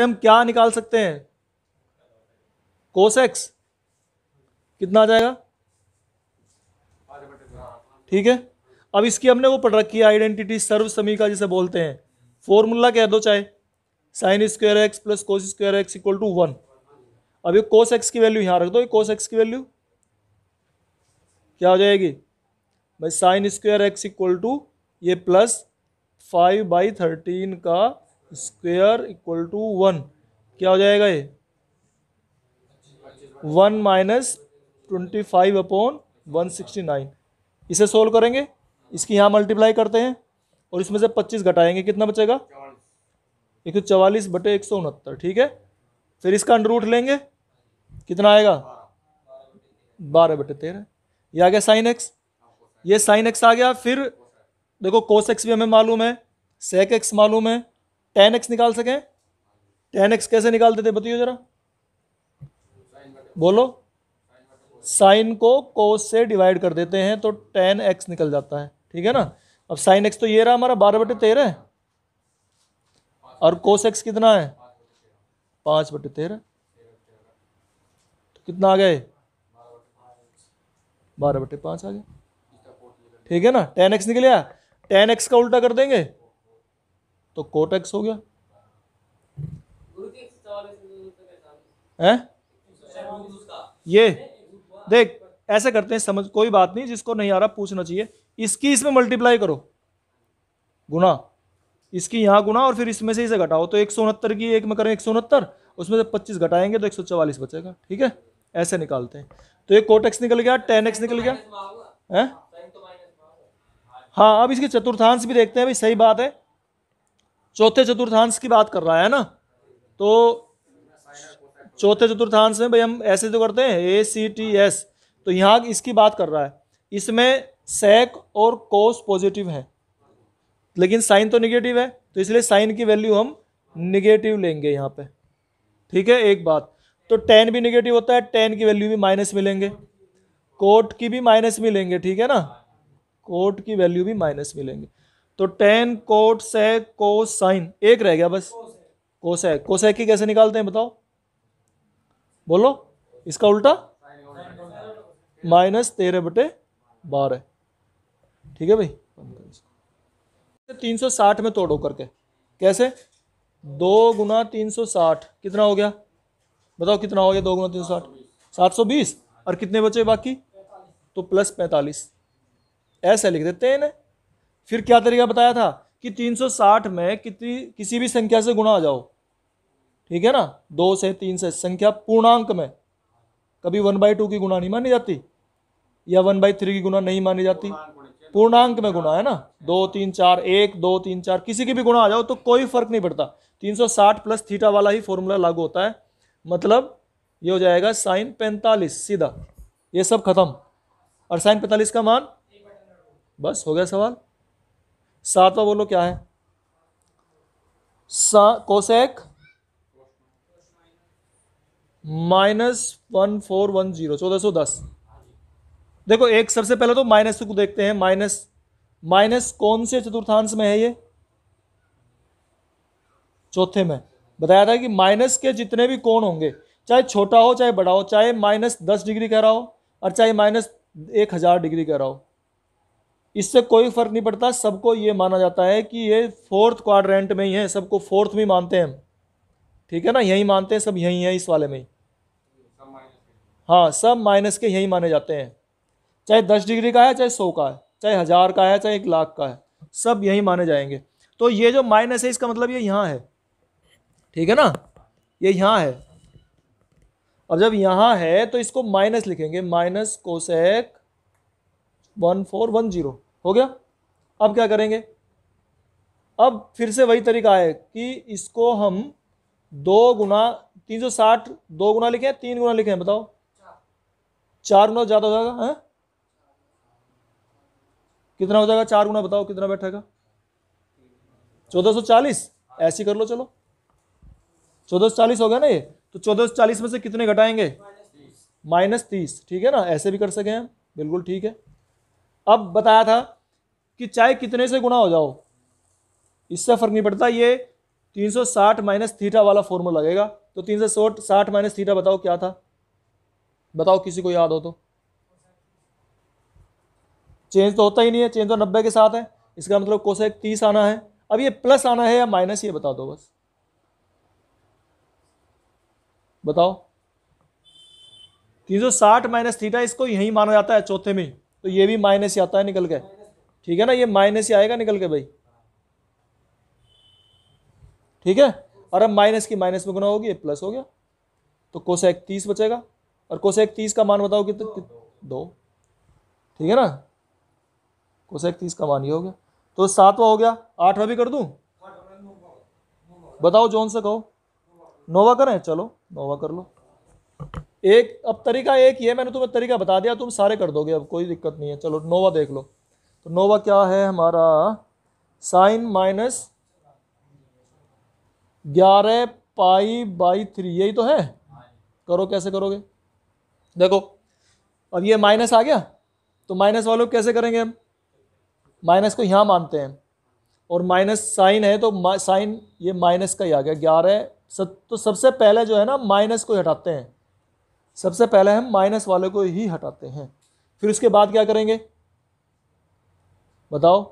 हम क्या निकाल सकते हैं, कोस एक्स कितना आ जाएगा, ठीक है। अब इसकी हमने वो पढ़ रखी है आइडेंटिटी सर्व समीकरण जिसे बोलते हैं, फॉर्मूला कह दो चाहे, sine square x plus cos square x equal to 1। अब ये कोस एक्स की वैल्यू यहां रख दो, ये कोस एक्स की वैल्यू क्या हो जाएगी भाई, sine square x equal to ये प्लस 5/13 का स्क्वायर इक्वल टू 1, क्या हो जाएगा ये 1 माइनस 25/169। इसे सोल्व करेंगे, इसकी यहाँ मल्टीप्लाई करते हैं और इसमें से 25 घटाएंगे, कितना बचेगा 144/169, ठीक है। फिर इसका अंडर रूट लेंगे, कितना आएगा 12/13, ये आ गया साइन एक्स, ये साइन एक्स आ गया। फिर देखो कोस एक्स भी हमें मालूम है, सेक एक्स मालूम है, टेन एक्स निकाल सकें, टेन एक्स कैसे निकालते थे बताइए जरा, बोलो, साइन को कोस से डिवाइड कर देते हैं तो टेन एक्स निकल जाता है, ठीक है ना। अब साइन एक्स तो ये रहा हमारा 12/13 और कोस एक्स कितना है 5/13, तो कितना आ गया 12/5 आ गया, ठीक है ना। टेन एक्स निकल गया, टेन एक्स का उल्टा कर देंगे तो कोट एक्स हो गया है। ये देख ऐसे करते हैं, समझ कोई बात नहीं, जिसको नहीं आ रहा पूछना चाहिए। इसकी इसमें मल्टीप्लाई करो, गुना, इसकी यहाँ गुना और फिर इसमें से इसे घटाओ, तो 169 की एक में करें 169, उसमें से 25 घटाएंगे तो 144 बचेगा, ठीक है। ऐसे निकालते हैं, तो ये कोट एक्स निकल गया, टेन एक्स निकल गया है। हाँ अब इसकी चतुर्थांश भी देखते हैं भाई, सही बात है, चौथे चतुर्थांश की बात कर रहा है ना, तो चौथे चतुर्थांश में भाई हम ऐसे तो करते हैं ACTS, तो यहाँ इसकी बात कर रहा है, इसमें सेक और कोस पॉजिटिव है लेकिन साइन तो निगेटिव है, तो इसलिए साइन की वैल्यू हम निगेटिव लेंगे यहाँ पे, ठीक है। एक बात तो टेन भी निगेटिव होता है, टेन की वैल्यू भी माइनस में लेंगे, कोट की भी माइनस में लेंगे, ठीक है ना, कोट की वैल्यू भी माइनस में लेंगे, तो tan cot sec cos sine, एक रह गया बस कोसेक। कोसेक की कैसे निकालते हैं बताओ, बोलो, इसका उल्टा -13/12, ठीक है भाई। 360 में तोड़ो करके, कैसे 2 गुना 360 कितना हो गया बताओ, कितना हो गया 2 गुना 360 720, और कितने बचे बाकी, तो +45, ऐसे लिख देते हैं इन्हें। फिर क्या तरीका बताया था कि 360 में किसी भी संख्या से गुणा आ जाओ, ठीक है ना, 2 से 3 से, संख्या पूर्णांक में कभी 1/2 की गुणा नहीं मानी जाती या 1/3 की गुणा नहीं मानी जाती, पूर्णांक में गुणा है ना, 2 3 4 1 2 3 4 किसी की भी गुणा आ जाओ तो कोई फर्क नहीं पड़ता, 360 प्लस थीटा वाला ही फॉर्मूला लागू होता है, मतलब ये हो जाएगा साइन 45 सीधा, ये सब खत्म, और साइन 45 का मान बस हो गया सवाल। सातवां बोलो क्या है, कोसेक -1410 1410। देखो एक सबसे पहले तो माइनस को देखते हैं, माइनस कौन से चतुर्थांश में है, ये चौथे में। बताया था कि माइनस के जितने भी कोण होंगे, चाहे छोटा हो चाहे बड़ा हो, चाहे -10 डिग्री कह रहा हो और चाहे -1000 डिग्री कह रहा हो, इससे कोई फर्क नहीं पड़ता, सबको ये माना जाता है कि ये फोर्थ क्वाड्रेंट में ही है, सबको फोर्थ में मानते हैं हम, ठीक है ना, यही मानते हैं, सब यही है इस वाले में ही, हाँ सब माइनस के यही माने जाते हैं, चाहे 10 डिग्री का है चाहे 100 का है, चाहे 1000 का है चाहे 1,00,000 का है, सब यही माने जाएंगे। तो ये जो माइनस है इसका मतलब ये यहाँ है, ठीक है ना, ये यहाँ है। अब जब यहाँ है तो इसको माइनस लिखेंगे, माइनस कोसेक 1410 हो गया। अब क्या करेंगे, अब फिर से वही तरीका है कि इसको हम 2 गुना 360 2 गुना लिखे 3 गुना लिखे, बताओ 4 गुना ज्यादा हो जाएगा है? कितना हो जाएगा 4 गुना, बताओ कितना बैठेगा 1440, ऐसे कर लो, चलो 1440 हो गया ना ये, तो 1440 में से कितने घटाएंगे -30, ठीक है ना, ऐसे भी कर सके हम, बिल्कुल ठीक है। अब बताया था कि चाहे कितने से गुणा हो जाओ इससे फर्क नहीं पड़ता, ये 360 माइनस थीटा वाला फॉर्मूला लगेगा। तो 360 माइनस थीटा बताओ क्या था, बताओ किसी को याद हो तो। चेंज तो होता ही नहीं है, चेंज तो 90 के साथ है, इसका मतलब कोसेक 30 आना है। अब ये प्लस आना है या माइनस, ये बता दो बस, बताओ। 360 माइनस थीटा इसको यही माना जाता है चौथे में, तो ये भी माइनस ही आता है निकल के, ठीक है ना, ये माइनस ही आएगा निकल के भाई, ठीक है। और अब माइनस की माइनस में गुना होगी, ये प्लस हो गया, तो कोसेक 30 बचेगा। और कोसेक 30 का मान बताओ कितना, 2, ठीक है ना, कोसेक 30 का मान ये हो गया। तो 7वां हो गया, 8वां भी कर दूं, बताओ जोन से कहो, 9वां करें, चलो 9वां कर लो। एक अब तरीका एक ही है, मैंने तुम्हें तरीका बता दिया, तुम सारे कर दोगे, अब कोई दिक्कत नहीं है। चलो 9वां देख लो। तो 9वां क्या है हमारा, साइन माइनस 11 पाई बाई 3, यही तो है। करो, कैसे करोगे, देखो अब ये माइनस आ गया, तो माइनस वालों को कैसे करेंगे हम, माइनस को यहां मानते हैं, और माइनस साइन है तो साइन ये माइनस का ही आ गया 11। तो सबसे पहले जो है ना माइनस को हटाते हैं, सबसे पहले हम माइनस वाले को ही हटाते हैं। फिर उसके बाद क्या करेंगे बताओ,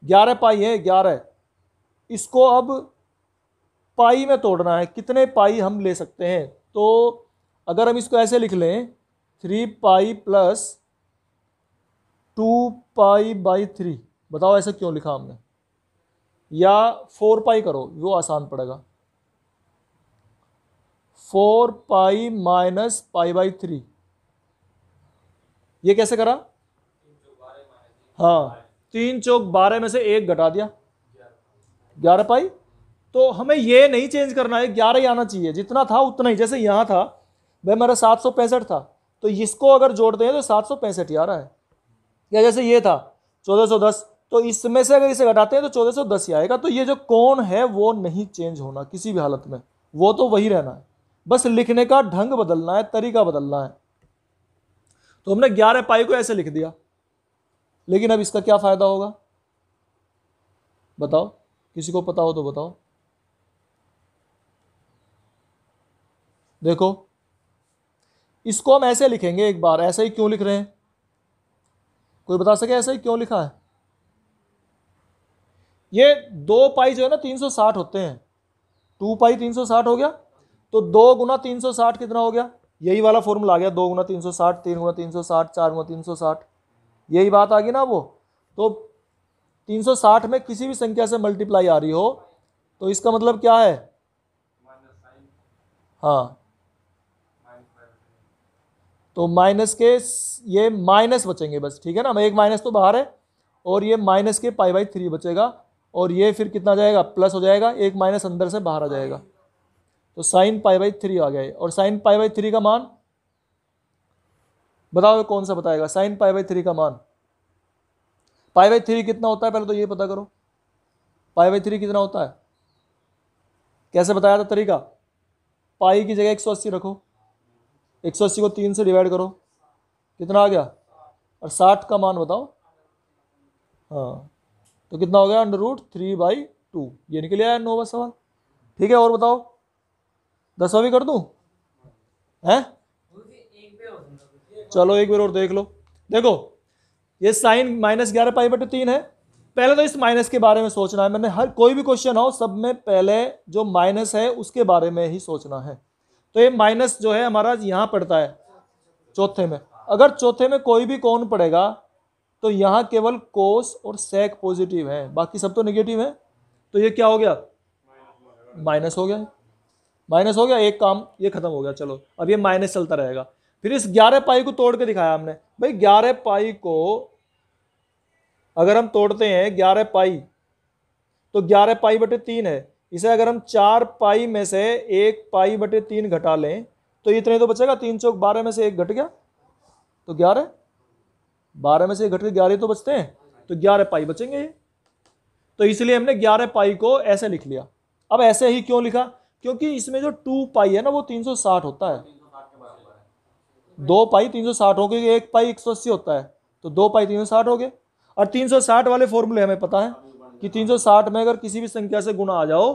11 पाई है 11, इसको अब पाई में तोड़ना है, कितने पाई हम ले सकते हैं। तो अगर हम इसको ऐसे लिख लें 3 पाई प्लस 2 पाई बाई 3, बताओ ऐसे क्यों लिखा हमने, या 4 पाई करो, वो आसान पड़ेगा, 4 पाई माइनस पाई बाई 3, ये कैसे करा, हाँ 3 चौक 12 में से 1 घटा दिया, 11 पाई। तो हमें ये नहीं चेंज करना है, 11 ही आना चाहिए, जितना था उतना ही। जैसे यहाँ था भाई मेरा 765 था, तो इसको अगर जोड़ते हैं तो 765 ही आ रहा है, या जैसे ये था 1410, तो इसमें से अगर इसे घटाते हैं तो 1410 ही आएगा। तो ये जो कोण है वो नहीं चेंज होना किसी भी हालत में, वो तो वही रहना है, बस लिखने का ढंग बदलना है, तरीका बदलना है। तो हमने 11 पाई को ऐसे लिख दिया, लेकिन अब इसका क्या फायदा होगा बताओ, किसी को पता हो तो बताओ। देखो इसको हम ऐसे लिखेंगे, एक बार ऐसे ही क्यों लिख रहे हैं, कोई बता सके ऐसे ही क्यों लिखा है। ये 2 पाई जो है ना 360 होते हैं, 2 पाई 360 हो गया, तो 2 गुना 360 कितना हो गया, यही वाला फॉर्मूला आ गया, 2 गुना 360, 3 गुना 360, 4 गुना 360, यही बात आ गई ना वो। तो 360 में किसी भी संख्या से मल्टीप्लाई आ रही हो तो इसका मतलब क्या है, हाँ तो माइनस के ये माइनस बचेंगे बस, ठीक है ना, एक माइनस तो बाहर है, और ये माइनस के पाई बाई 3 बचेगा, और ये फिर कितना जाएगा, प्लस हो जाएगा, एक माइनस अंदर से बाहर आ जाएगा, तो साइन पाई बाई 3 आ गया। और साइन पाई बाई 3 का मान बताओ कौन सा बताएगा, साइन पाई बाई 3 का मान, पाई बाई 3 कितना होता है पहले तो ये पता करो, पाई बाई 3 कितना होता है, कैसे बताया था तरीका, पाई की जगह 180 रखो, 180 को 3 से डिवाइड करो, कितना आ गया, और 60 का मान बताओ, हाँ तो कितना हो गया, √3/2, ये निकल आया 9वां सवाल, ठीक है। और बताओ 10वां भी कर दूं, हैं चलो एक बार और देख लो। देखो ये साइन -11 पाई बटे 3 है, पहले तो इस माइनस के बारे में सोचना है, मैंने हर कोई भी क्वेश्चन हो सब में पहले जो माइनस है उसके बारे में ही सोचना है। तो ये माइनस जो है हमारा यहाँ पड़ता है चौथे में, अगर चौथे में कोई भी कोण पड़ेगा तो यहाँ केवल कोस और सेक पॉजिटिव है, बाकी सब तो नेगेटिव है, तो ये क्या हो गया, माइनस हो गया, माइनस हो गया, एक काम ये खत्म हो गया। चलो अब ये माइनस चलता रहेगा। फिर इस 11 पाई को तोड़ के दिखाया हमने, भाई 11 पाई को अगर हम तोड़ते हैं 11 पाई, तो 11 पाई बटे 3 है, इसे अगर हम 4 पाई में से 1 पाई बटे 3 घटा लें तो इतने तो बचेगा, 3 चौक 12 में से 1 घट गया, तो 11, 12 में से 1 घट के 11 तो बचते हैं, तो 11 पाई बचेंगे ये। तो इसलिए हमने 11 पाई को ऐसे लिख लिया। अब ऐसे ही क्यों लिखा, क्योंकि इसमें जो 2 पाई है ना वो 360 होता है, 2 पाई 360 हो गए, 1 पाई 180 होता है, तो 2 पाई 360 हो गए। और 360 वाले फॉर्मूले हमें पता है कि 360 में अगर किसी भी संख्या से गुणा आ जाओ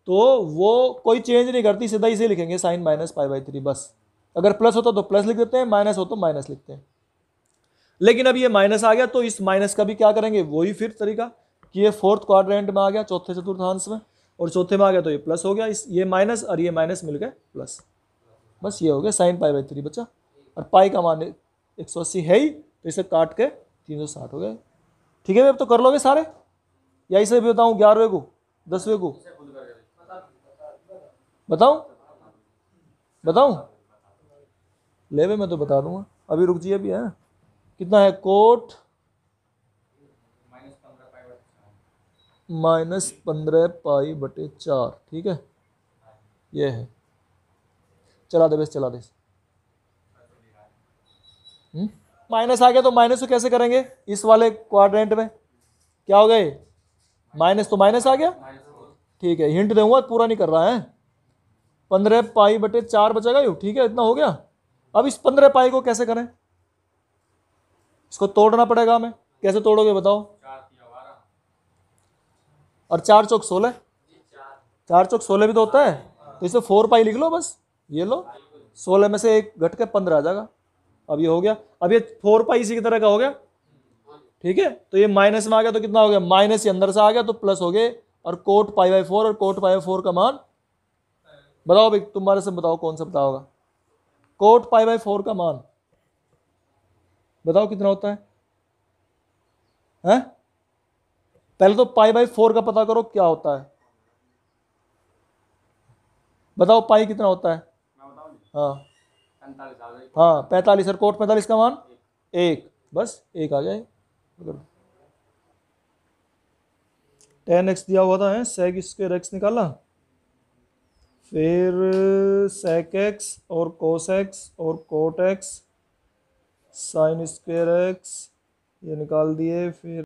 तो वो कोई चेंज नहीं करती, सीधा इसे लिखेंगे साइन माइनस पाई बाई 3 बस। अगर प्लस होता तो प्लस लिख देते हैं, माइनस हो तो माइनस लिखते हैं। लेकिन अब ये माइनस आ गया तो इस माइनस का भी क्या करेंगे, वही फिर तरीका कि ये फोर्थ क्वाड्रेंट में आ गया, चौथे चतुर्थांश में, और चौथे में आ गया तो ये प्लस हो गया, इस ये माइनस और ये माइनस मिल गए प्लस। बस ये हो गया साइन पाई बाई 3 बच्चा। और पाई का मान 180 है ही, तो इसे काट के 360 हो गया। ठीक है, अब तो कर लोगे सारे, या इसे भी बताऊं 11वें को 10वें को बताऊं बताऊं ले मैं तो बता दूंगा, अभी रुक जाइए अभी है। कितना है, कोट -15 पाई/4, ठीक है, ये है। चला दे बस, चला दे। माइनस आ गया तो माइनस को कैसे करेंगे, इस वाले क्वाड्रेंट में क्या हो गए, माइनस तो माइनस आ गया, ठीक है, हिंट दूंगा, पूरा नहीं कर रहा है। 15 पाई/4 बचेगा यू, ठीक है, इतना हो गया। अब इस 15 पाई को कैसे करें, इसको तोड़ना पड़ेगा हमें। कैसे तोड़ोगे बताओ, और 4 चौक 16, 4 चौक 16 भी तो होता है, तो इसे 4 पाई लिख लो बस, ये लो, 16 में से एक घट के 15 आ जाएगा। अब ये हो गया, अब ये 4 पाई इसी की तरह का हो गया, ठीक है। तो ये माइनस में आ गया तो कितना हो गया, माइनस के अंदर से आ गया तो प्लस हो गए, और कोट पाई/4, और कोट पाई/4 का मान बताओ भाई, तुम्हारे से बताओ कौन सा पता होगा, कोट पाई/4 का मान बताओ कितना होता है, हैं? पहले तो पाई/4 का पता करो क्या होता है, बताओ पाई कितना होता है। हाँ हाँ 45, और कोट 45 का मान 1, बस 1 आ जाए। 10x दिया हुआ था, है सेक स्क्वायर एक्स निकाला, फिर सेक एक्स और कोस एक्स और cot x sine square x ये निकाल दिए, फिर